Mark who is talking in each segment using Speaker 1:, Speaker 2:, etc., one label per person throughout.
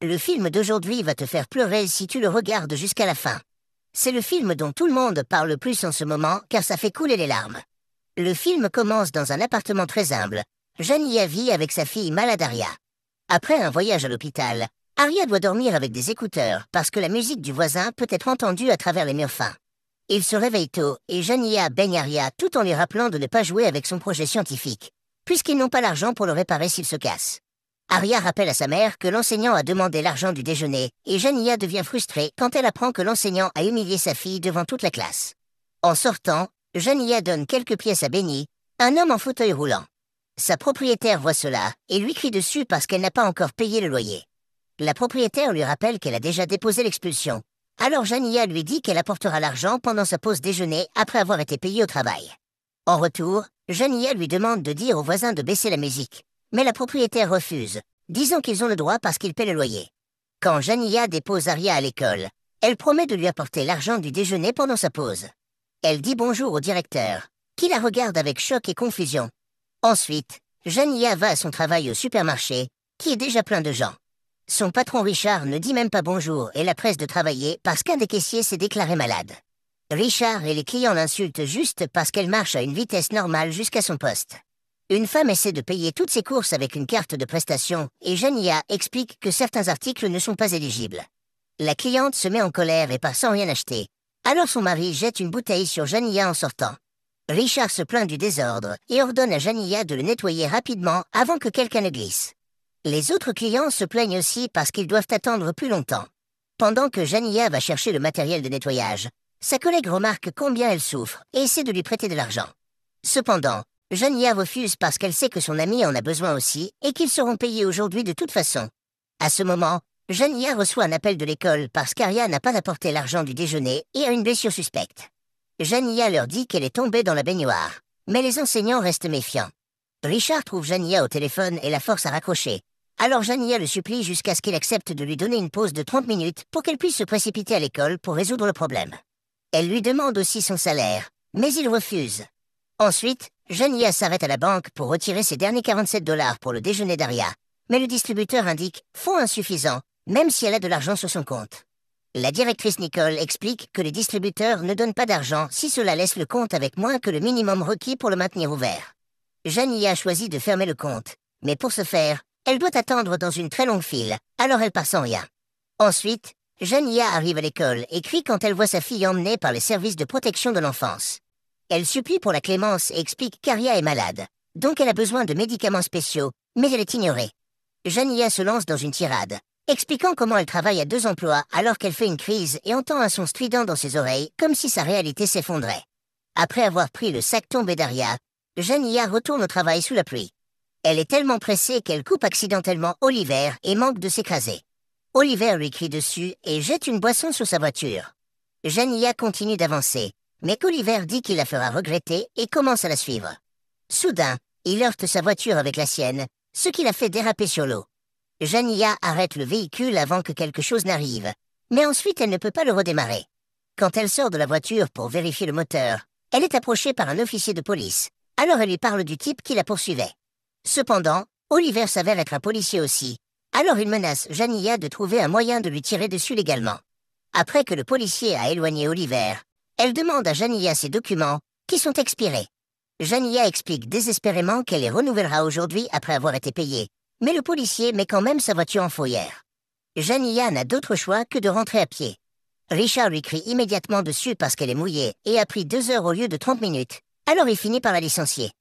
Speaker 1: Le film d'aujourd'hui va te faire pleurer si tu le regardes jusqu'à la fin. C'est le film dont tout le monde parle le plus en ce moment car ça fait couler les larmes. Le film commence dans un appartement très humble. Jania vit avec sa fille malade Aria. Après un voyage à l'hôpital, Aria doit dormir avec des écouteurs parce que la musique du voisin peut être entendue à travers les murs fins. Il se réveille tôt et Jania baigne Aria tout en lui rappelant de ne pas jouer avec son projet scientifique, puisqu'ils n'ont pas l'argent pour le réparer s'il se casse. Aria rappelle à sa mère que l'enseignant a demandé l'argent du déjeuner et Jania devient frustrée quand elle apprend que l'enseignant a humilié sa fille devant toute la classe. En sortant, Jania donne quelques pièces à Benny, un homme en fauteuil roulant. Sa propriétaire voit cela et lui crie dessus parce qu'elle n'a pas encore payé le loyer. La propriétaire lui rappelle qu'elle a déjà déposé l'expulsion. Alors Jania lui dit qu'elle apportera l'argent pendant sa pause déjeuner après avoir été payée au travail. En retour, Jania lui demande de dire aux voisins de baisser la musique. Mais la propriétaire refuse, disant qu'ils ont le droit parce qu'ils paient le loyer. Quand Jania dépose Aria à l'école, elle promet de lui apporter l'argent du déjeuner pendant sa pause. Elle dit bonjour au directeur, qui la regarde avec choc et confusion. Ensuite, Jania va à son travail au supermarché, qui est déjà plein de gens. Son patron Richard ne dit même pas bonjour et la presse de travailler parce qu'un des caissiers s'est déclaré malade. Richard et les clients l'insultent juste parce qu'elle marche à une vitesse normale jusqu'à son poste. Une femme essaie de payer toutes ses courses avec une carte de prestation et Jania explique que certains articles ne sont pas éligibles. La cliente se met en colère et part sans rien acheter. Alors son mari jette une bouteille sur Jania en sortant. Richard se plaint du désordre et ordonne à Jania de le nettoyer rapidement avant que quelqu'un ne glisse. Les autres clients se plaignent aussi parce qu'ils doivent attendre plus longtemps. Pendant que Jania va chercher le matériel de nettoyage, sa collègue remarque combien elle souffre et essaie de lui prêter de l'argent. Cependant, Jania refuse parce qu'elle sait que son amie en a besoin aussi et qu'ils seront payés aujourd'hui de toute façon. À ce moment, Jania reçoit un appel de l'école parce qu'Aria n'a pas apporté l'argent du déjeuner et a une blessure suspecte. Jania leur dit qu'elle est tombée dans la baignoire, mais les enseignants restent méfiants. Richard trouve Jania au téléphone et la force à raccrocher. Alors Jania le supplie jusqu'à ce qu'il accepte de lui donner une pause de 30 minutes pour qu'elle puisse se précipiter à l'école pour résoudre le problème. Elle lui demande aussi son salaire, mais il refuse. Ensuite, Jania s'arrête à la banque pour retirer ses derniers 47 $ pour le déjeuner d'Aria, mais le distributeur indique « fonds insuffisants », même si elle a de l'argent sur son compte. La directrice Nicole explique que les distributeurs ne donnent pas d'argent si cela laisse le compte avec moins que le minimum requis pour le maintenir ouvert. Jania choisit de fermer le compte, mais pour ce faire, elle doit attendre dans une très longue file, alors elle part sans rien. Ensuite, Jania arrive à l'école et crie quand elle voit sa fille emmenée par les services de protection de l'enfance. Elle supplie pour la clémence et explique qu'Aria est malade, donc elle a besoin de médicaments spéciaux, mais elle est ignorée. Jania se lance dans une tirade, expliquant comment elle travaille à 2 emplois alors qu'elle fait une crise et entend un son strident dans ses oreilles comme si sa réalité s'effondrait. Après avoir pris le sac tombé d'Aria, Jania retourne au travail sous la pluie. Elle est tellement pressée qu'elle coupe accidentellement Oliver et manque de s'écraser. Oliver lui crie dessus et jette une boisson sur sa voiture. Jania continue d'avancer, mais qu'Oliver dit qu'il la fera regretter et commence à la suivre. Soudain, il heurte sa voiture avec la sienne, ce qui la fait déraper sur l'eau. Jania arrête le véhicule avant que quelque chose n'arrive, mais ensuite elle ne peut pas le redémarrer. Quand elle sort de la voiture pour vérifier le moteur, elle est approchée par un officier de police, alors elle lui parle du type qui la poursuivait. Cependant, Oliver s'avère être un policier aussi, alors il menace Jania de trouver un moyen de lui tirer dessus légalement. Après que le policier a éloigné Oliver, elle demande à Jania ses documents, qui sont expirés. Jania explique désespérément qu'elle les renouvellera aujourd'hui après avoir été payée, mais le policier met quand même sa voiture en fourrière. Jania n'a d'autre choix que de rentrer à pied. Richard lui crie immédiatement dessus parce qu'elle est mouillée et a pris 2 heures au lieu de 30 minutes, alors il finit par la licencier.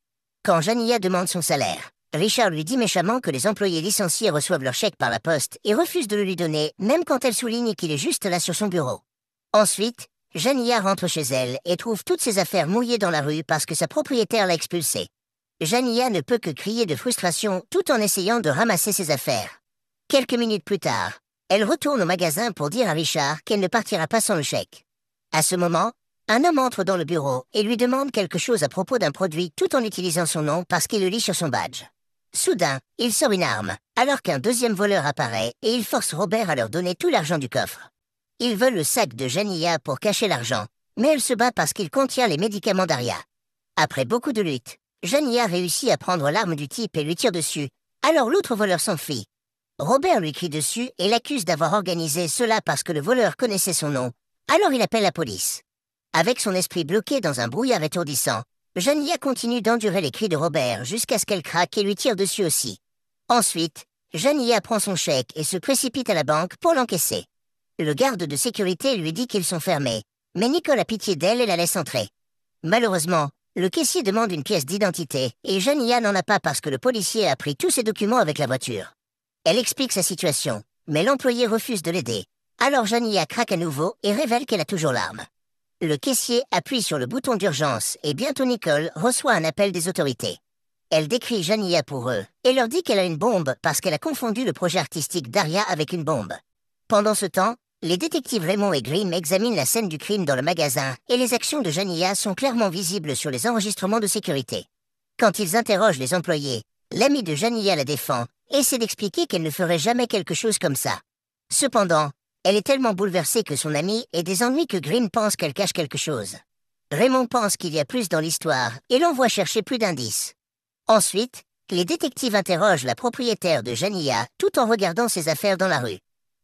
Speaker 1: Quand Jania demande son salaire, Richard lui dit méchamment que les employés licenciés reçoivent leur chèque par la poste et refuse de le lui donner, même quand elle souligne qu'il est juste là sur son bureau. Ensuite, Jania rentre chez elle et trouve toutes ses affaires mouillées dans la rue parce que sa propriétaire l'a expulsée. Jania ne peut que crier de frustration tout en essayant de ramasser ses affaires. Quelques minutes plus tard, elle retourne au magasin pour dire à Richard qu'elle ne partira pas sans le chèque. À ce moment, un homme entre dans le bureau et lui demande quelque chose à propos d'un produit tout en utilisant son nom parce qu'il le lit sur son badge. Soudain, il sort une arme, alors qu'un deuxième voleur apparaît et il force Robert à leur donner tout l'argent du coffre. Ils veulent le sac de Jania pour cacher l'argent, mais elle se bat parce qu'il contient les médicaments d'Aria. Après beaucoup de luttes, Jania réussit à prendre l'arme du type et lui tire dessus, alors l'autre voleur s'enfuit. Robert lui crie dessus et l'accuse d'avoir organisé cela parce que le voleur connaissait son nom. Alors il appelle la police. Avec son esprit bloqué dans un brouillard étourdissant, Jania continue d'endurer les cris de Robert jusqu'à ce qu'elle craque et lui tire dessus aussi. Ensuite, Jania prend son chèque et se précipite à la banque pour l'encaisser. Le garde de sécurité lui dit qu'ils sont fermés, mais Nicole a pitié d'elle et la laisse entrer. Malheureusement, le caissier demande une pièce d'identité et Jania n'en a pas parce que le policier a pris tous ses documents avec la voiture. Elle explique sa situation, mais l'employé refuse de l'aider. Alors Jania craque à nouveau et révèle qu'elle a toujours l'arme. Le caissier appuie sur le bouton d'urgence et bientôt Nicole reçoit un appel des autorités. Elle décrit Jania pour eux et leur dit qu'elle a une bombe parce qu'elle a confondu le projet artistique d'Aria avec une bombe. Pendant ce temps, les détectives Raymond et Grimm examinent la scène du crime dans le magasin et les actions de Jania sont clairement visibles sur les enregistrements de sécurité. Quand ils interrogent les employés, l'amie de Jania la défend et essaie d'expliquer qu'elle ne ferait jamais quelque chose comme ça. Cependant, elle est tellement bouleversée que son amie ait des ennuis que Grimm pense qu'elle cache quelque chose. Raymond pense qu'il y a plus dans l'histoire et l'envoie chercher plus d'indices. Ensuite, les détectives interrogent la propriétaire de Jania tout en regardant ses affaires dans la rue.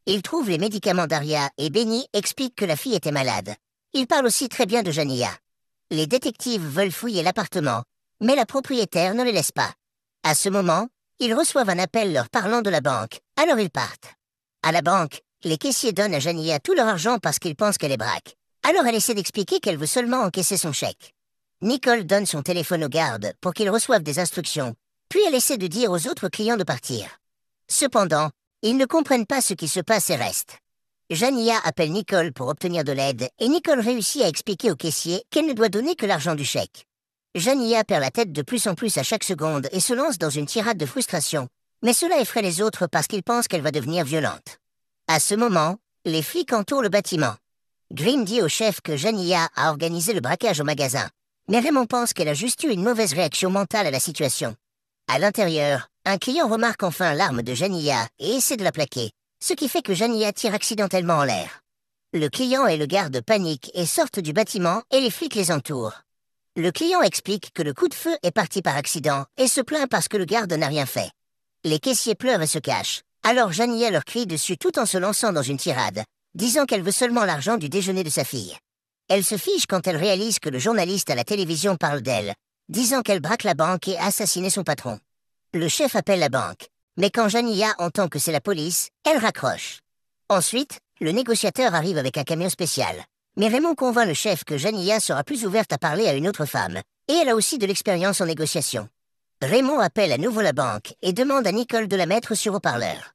Speaker 1: Ils trouvent les médicaments d'Aria et Benny explique que la fille était malade. Ils parlent aussi très bien de Jania. Les détectives veulent fouiller l'appartement, mais la propriétaire ne les laisse pas. À ce moment, ils reçoivent un appel leur parlant de la banque, alors ils partent. À la banque, les caissiers donnent à Jania tout leur argent parce qu'ils pensent qu'elle est braque. Alors elle essaie d'expliquer qu'elle veut seulement encaisser son chèque. Nicole donne son téléphone aux gardes pour qu'ils reçoivent des instructions, puis elle essaie de dire aux autres clients de partir. Cependant, ils ne comprennent pas ce qui se passe et restent. Jania appelle Nicole pour obtenir de l'aide et Nicole réussit à expliquer au caissier qu'elle ne doit donner que l'argent du chèque. Jania perd la tête de plus en plus à chaque seconde et se lance dans une tirade de frustration, mais cela effraie les autres parce qu'ils pensent qu'elle va devenir violente. À ce moment, les flics entourent le bâtiment. Grimm dit au chef que Jania a organisé le braquage au magasin, mais Raymond pense qu'elle a juste eu une mauvaise réaction mentale à la situation. À l'intérieur, un client remarque enfin l'arme de Jania et essaie de la plaquer, ce qui fait que Jania tire accidentellement en l'air. Le client et le garde paniquent et sortent du bâtiment et les flics les entourent. Le client explique que le coup de feu est parti par accident et se plaint parce que le garde n'a rien fait. Les caissiers pleurent et se cachent, alors Jania leur crie dessus tout en se lançant dans une tirade, disant qu'elle veut seulement l'argent du déjeuner de sa fille. Elle se fige quand elle réalise que le journaliste à la télévision parle d'elle, disant qu'elle braque la banque et a assassiné son patron. Le chef appelle la banque, mais quand Jania entend que c'est la police, elle raccroche. Ensuite, le négociateur arrive avec un camion spécial. Mais Raymond convainc le chef que Jania sera plus ouverte à parler à une autre femme, et elle a aussi de l'expérience en négociation. Raymond appelle à nouveau la banque et demande à Nicole de la mettre sur haut-parleur.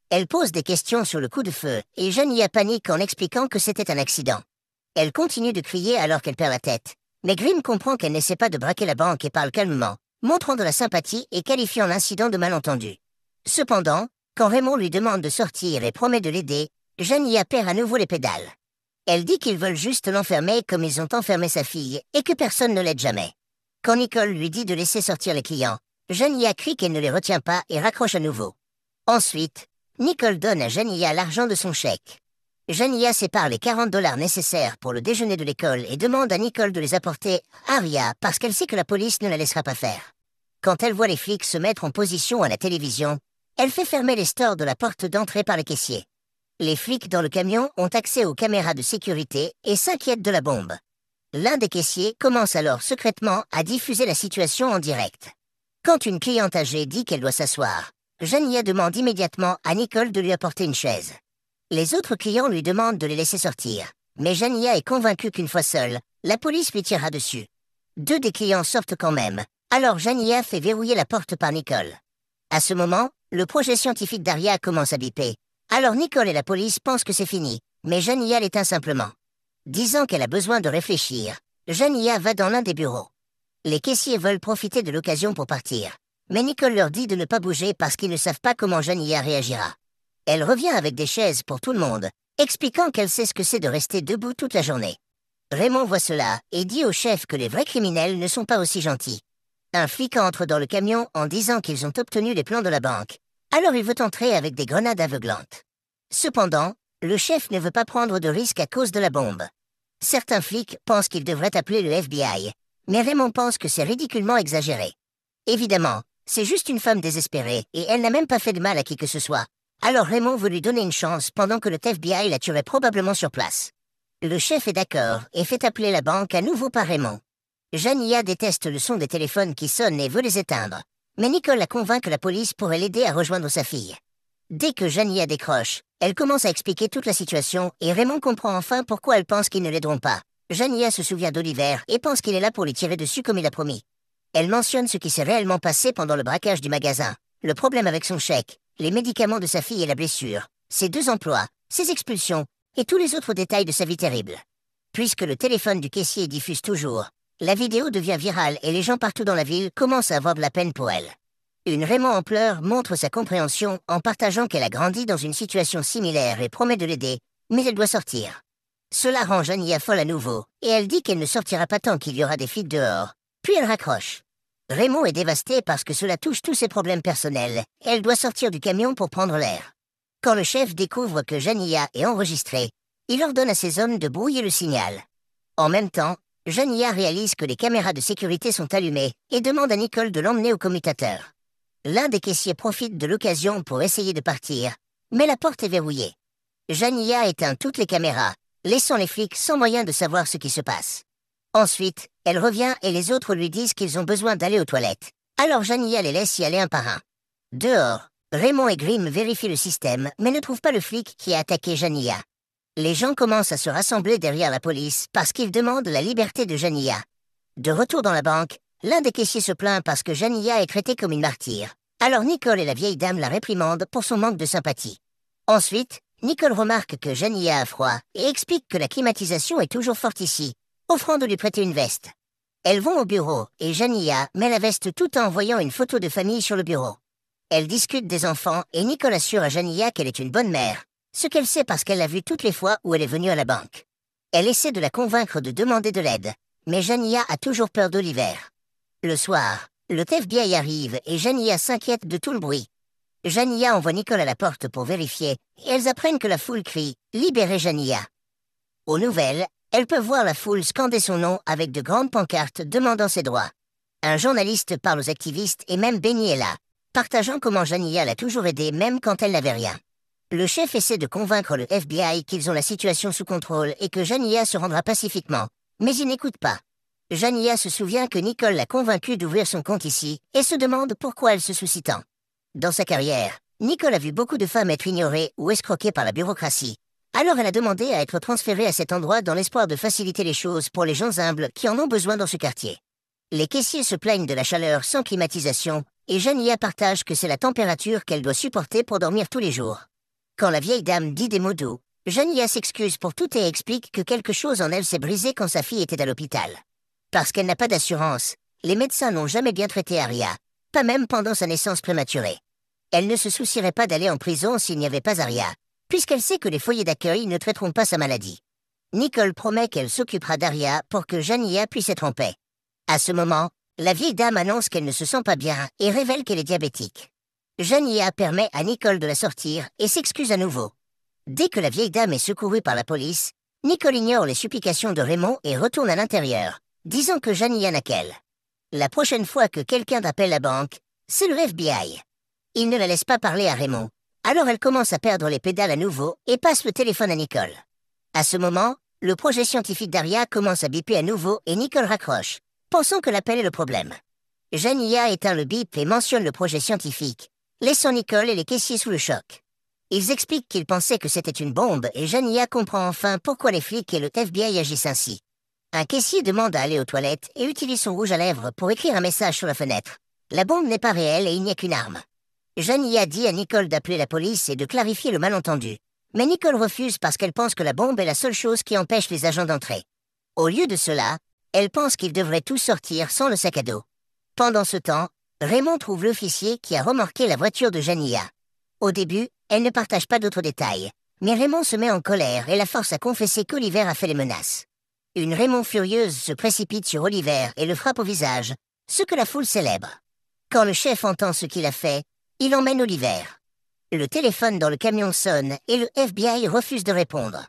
Speaker 1: Elle pose des questions sur le coup de feu, et Jania panique en expliquant que c'était un accident. Elle continue de crier alors qu'elle perd la tête, mais Grimm comprend qu'elle n'essaie pas de braquer la banque et parle calmement, montrant de la sympathie et qualifiant l'incident de malentendu. Cependant, quand Raymond lui demande de sortir et promet de l'aider, Jania perd à nouveau les pédales. Elle dit qu'ils veulent juste l'enfermer comme ils ont enfermé sa fille et que personne ne l'aide jamais. Quand Nicole lui dit de laisser sortir les clients, Jania crie qu'elle ne les retient pas et raccroche à nouveau. Ensuite, Nicole donne à Jania l'argent de son chèque. Jania sépare les $40 nécessaires pour le déjeuner de l'école et demande à Nicole de les apporter à Aria parce qu'elle sait que la police ne la laissera pas faire. Quand elle voit les flics se mettre en position à la télévision, elle fait fermer les stores de la porte d'entrée par les caissiers. Les flics dans le camion ont accès aux caméras de sécurité et s'inquiètent de la bombe. L'un des caissiers commence alors secrètement à diffuser la situation en direct. Quand une cliente âgée dit qu'elle doit s'asseoir, Jania demande immédiatement à Nicole de lui apporter une chaise. Les autres clients lui demandent de les laisser sortir, mais Jania est convaincue qu'une fois seule, la police lui tirera dessus. 2 des clients sortent quand même, alors Jania fait verrouiller la porte par Nicole. À ce moment, le projet scientifique d'Aria commence à biper. Alors Nicole et la police pensent que c'est fini, mais Jania l'éteint simplement. Disant qu'elle a besoin de réfléchir, Jania va dans l'un des bureaux. Les caissiers veulent profiter de l'occasion pour partir, mais Nicole leur dit de ne pas bouger parce qu'ils ne savent pas comment Jania réagira. Elle revient avec des chaises pour tout le monde, expliquant qu'elle sait ce que c'est de rester debout toute la journée. Raymond voit cela et dit au chef que les vrais criminels ne sont pas aussi gentils. Un flic entre dans le camion en disant qu'ils ont obtenu les plans de la banque. Alors il veut entrer avec des grenades aveuglantes. Cependant, le chef ne veut pas prendre de risque à cause de la bombe. Certains flics pensent qu'ils devraient appeler le FBI, mais Raymond pense que c'est ridiculement exagéré. Évidemment, c'est juste une femme désespérée et elle n'a même pas fait de mal à qui que ce soit. Alors Raymond veut lui donner une chance pendant que le FBI la tuerait probablement sur place. Le chef est d'accord et fait appeler la banque à nouveau par Raymond. Jania déteste le son des téléphones qui sonnent et veut les éteindre. Mais Nicole la convainc que la police pourrait l'aider à rejoindre sa fille. Dès que Jania décroche, elle commence à expliquer toute la situation et Raymond comprend enfin pourquoi elle pense qu'ils ne l'aideront pas. Jania se souvient d'Oliver et pense qu'il est là pour lui tirer dessus comme il a promis. Elle mentionne ce qui s'est réellement passé pendant le braquage du magasin, le problème avec son chèque, les médicaments de sa fille et la blessure, ses 2 emplois, ses expulsions et tous les autres détails de sa vie terrible. Puisque le téléphone du caissier diffuse toujours, la vidéo devient virale et les gens partout dans la ville commencent à avoir de la peine pour elle. Une Raymond en pleurs montre sa compréhension en partageant qu'elle a grandi dans une situation similaire et promet de l'aider, mais elle doit sortir. Cela rend Jania folle à nouveau, et elle dit qu'elle ne sortira pas tant qu'il y aura des flics dehors. Puis elle raccroche. Raymond est dévasté parce que cela touche tous ses problèmes personnels, et elle doit sortir du camion pour prendre l'air. Quand le chef découvre que Jania est enregistrée, il ordonne à ses hommes de brouiller le signal. En même temps, Jania réalise que les caméras de sécurité sont allumées et demande à Nicole de l'emmener au commutateur. L'un des caissiers profite de l'occasion pour essayer de partir, mais la porte est verrouillée. Jania éteint toutes les caméras, laissant les flics sans moyen de savoir ce qui se passe. Ensuite, elle revient et les autres lui disent qu'ils ont besoin d'aller aux toilettes. Alors Jania les laisse y aller un par un. Dehors, Raymond et Grimm vérifient le système, mais ne trouvent pas le flic qui a attaqué Jania. Les gens commencent à se rassembler derrière la police parce qu'ils demandent la liberté de Jania. De retour dans la banque, l'un des caissiers se plaint parce que Jania est traitée comme une martyre. Alors Nicole et la vieille dame la réprimandent pour son manque de sympathie. Ensuite, Nicole remarque que Jania a froid et explique que la climatisation est toujours forte ici, offrant de lui prêter une veste. Elles vont au bureau et Jania met la veste tout en envoyant une photo de famille sur le bureau. Elles discutent des enfants et Nicole assure à Jania qu'elle est une bonne mère, ce qu'elle sait parce qu'elle l'a vu toutes les fois où elle est venue à la banque. Elle essaie de la convaincre de demander de l'aide, mais Jania a toujours peur d'Oliver. Le soir, le FBI arrive et Jania s'inquiète de tout le bruit. Jania envoie Nicole à la porte pour vérifier et elles apprennent que la foule crie « Libérez Jania ». Aux nouvelles, elles peuvent voir la foule scander son nom avec de grandes pancartes demandant ses droits. Un journaliste parle aux activistes et même Benny est là, partageant comment Jania l'a toujours aidé même quand elle n'avait rien. Le chef essaie de convaincre le FBI qu'ils ont la situation sous contrôle et que Jania se rendra pacifiquement, mais il n'écoute pas. Jania se souvient que Nicole l'a convaincue d'ouvrir son compte ici et se demande pourquoi elle se soucie tant. Dans sa carrière, Nicole a vu beaucoup de femmes être ignorées ou escroquées par la bureaucratie. Alors elle a demandé à être transférée à cet endroit dans l'espoir de faciliter les choses pour les gens humbles qui en ont besoin dans ce quartier. Les caissiers se plaignent de la chaleur sans climatisation et Jania partage que c'est la température qu'elle doit supporter pour dormir tous les jours. Quand la vieille dame dit des mots doux, Jania s'excuse pour tout et explique que quelque chose en elle s'est brisé quand sa fille était à l'hôpital. Parce qu'elle n'a pas d'assurance, les médecins n'ont jamais bien traité Aria, pas même pendant sa naissance prématurée. Elle ne se soucierait pas d'aller en prison s'il n'y avait pas Aria, puisqu'elle sait que les foyers d'accueil ne traiteront pas sa maladie. Nicole promet qu'elle s'occupera d'Aria pour que Jania puisse être en paix. À ce moment, la vieille dame annonce qu'elle ne se sent pas bien et révèle qu'elle est diabétique. Jania permet à Nicole de la sortir et s'excuse à nouveau. Dès que la vieille dame est secourue par la police, Nicole ignore les supplications de Raymond et retourne à l'intérieur, disant que Jania n'a qu'elle. La prochaine fois que quelqu'un appelle la banque, c'est le FBI. Il ne la laisse pas parler à Raymond. Alors elle commence à perdre les pédales à nouveau et passe le téléphone à Nicole. À ce moment, le projet scientifique d'Aria commence à biper à nouveau et Nicole raccroche, pensant que l'appel est le problème. Jania éteint le bip et mentionne le projet scientifique, laissant Nicole et les caissiers sous le choc. Ils expliquent qu'ils pensaient que c'était une bombe et Jania comprend enfin pourquoi les flics et le FBI agissent ainsi. Un caissier demande à aller aux toilettes et utilise son rouge à lèvres pour écrire un message sur la fenêtre. La bombe n'est pas réelle et il n'y a qu'une arme. Jania dit à Nicole d'appeler la police et de clarifier le malentendu. Mais Nicole refuse parce qu'elle pense que la bombe est la seule chose qui empêche les agents d'entrer. Au lieu de cela, elle pense qu'ils devraient tous sortir sans le sac à dos. Pendant ce temps, Raymond trouve l'officier qui a remorqué la voiture de Jania. Au début, elle ne partage pas d'autres détails, mais Raymond se met en colère et la force à confesser qu'Oliver a fait les menaces. Une Raymond furieuse se précipite sur Oliver et le frappe au visage, ce que la foule célèbre. Quand le chef entend ce qu'il a fait, il emmène Oliver. Le téléphone dans le camion sonne et le FBI refuse de répondre.